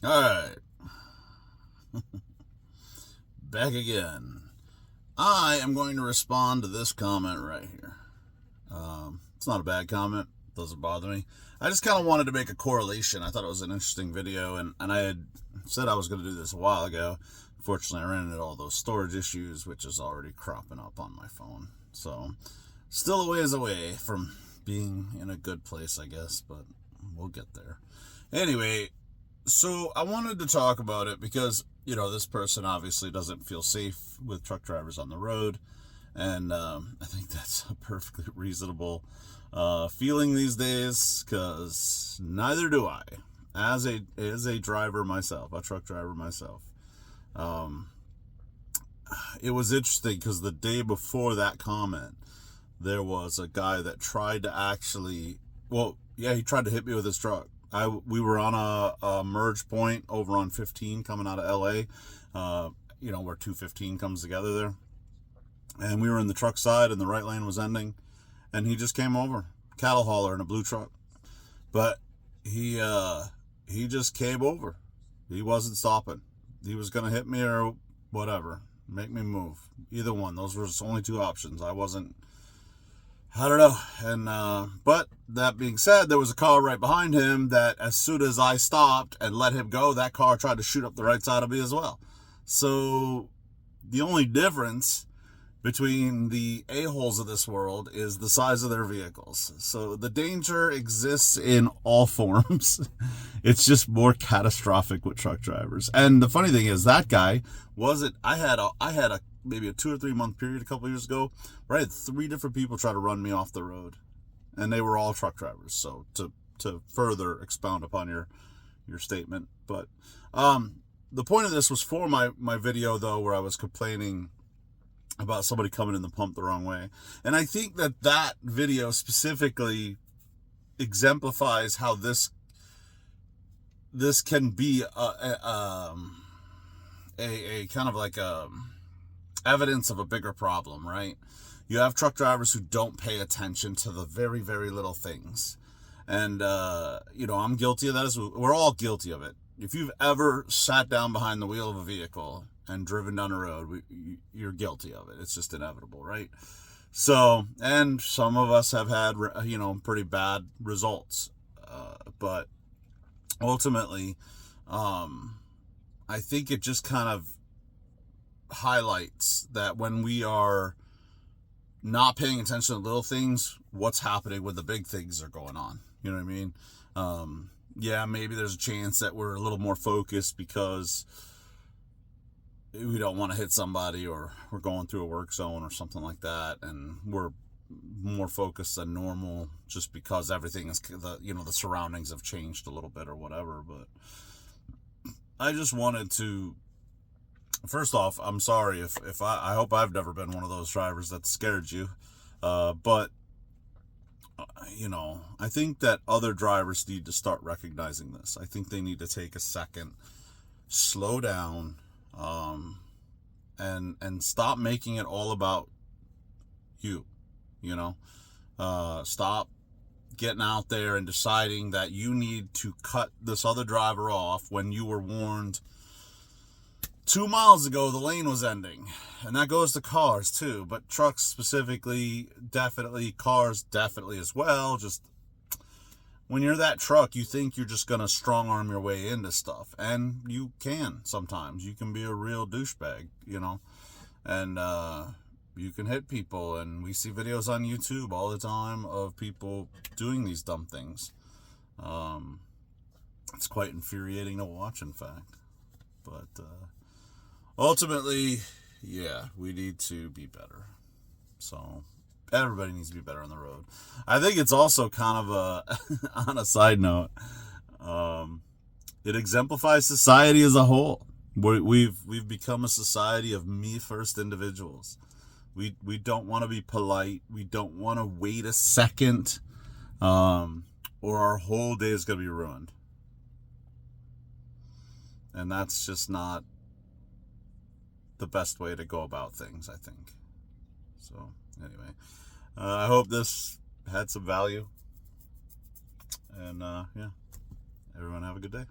Alright, back again. I am going to respond to this comment right here. It's not a bad comment, doesn't bother me. I just kind of wanted to make a correlation. I thought it was an interesting video, and I had said I was going to do this a while ago. Fortunately, I ran into all those storage issues, which is already cropping up on my phone. So, still a ways away from being in a good place, I guess, but we'll get there. Anyway, so I wanted to talk about it because, this person obviously doesn't feel safe with truck drivers on the road. And I think that's a perfectly reasonable feeling these days, because neither do I. As a driver myself, a truck driver myself. It was interesting because the day before that comment, there was a guy that tried to actually, he tried to hit me with his truck. We were on a merge point over on 15 coming out of LA, where 215 comes together there. And we were in the truck side and the right lane was ending. And he just came over, cattle hauler in a blue truck. But he just came over. He wasn't stopping. He was going to hit me or whatever, make me move. Either one. Those were only two options. I don't know. And, but that being said, there was a car right behind him that as soon as I stopped and let him go, that car tried to shoot up the right side of me as well. So the only difference between the a-holes of this world is the size of their vehicles. So the danger exists in all forms. It's just more catastrophic with truck drivers. And the funny thing is, that guy I had a maybe a 2 or 3 month period a couple of years ago where I had 3 different people try to run me off the road, and they were all truck drivers. So to further expound upon your statement, but the point of this was for my video though, where I was complaining about somebody coming in the pump the wrong way. And I think that video specifically exemplifies how this can be a kind of like evidence of a bigger problem, right? You have truck drivers who don't pay attention to the very, very little things. And, I'm guilty of that. We're all guilty of it. If you've ever sat down behind the wheel of a vehicle and driven down a road, you're guilty of it. It's just inevitable, right? So, and some of us have had, pretty bad results. But ultimately, I think it just kind of highlights that when we are not paying attention to little things, what's happening when the big things are going on. You know what I mean? Maybe there's a chance that we're a little more focused because we don't want to hit somebody, or we're going through a work zone or something like that, and we're more focused than normal just because everything is, the surroundings have changed a little bit or whatever. But I just wanted to, first off, I'm sorry if I hope I've never been one of those drivers that scared you. But, I think that other drivers need to start recognizing this. I think they need to take a second, slow down, and stop making it all about you, stop getting out there and deciding that you need to cut this other driver off when you were warned 2 miles ago the lane was ending. And that goes to cars too, but trucks specifically, definitely, cars definitely as well. Just when you're that truck, you think you're just gonna strong arm your way into stuff, and you can sometimes. You can be a real douchebag, and you can hit people, and we see videos on YouTube all the time of people doing these dumb things. It's quite infuriating to watch, in fact. But ultimately, we need to be better. So everybody needs to be better on the road. I think it's also kind of on a side note, it exemplifies society as a whole. We've become a society of me first individuals. We don't want to be polite. We don't want to wait a second, or our whole day is going to be ruined. And that's just not the best way to go about things, I think. So anyway, I hope this had some value, and everyone have a good day.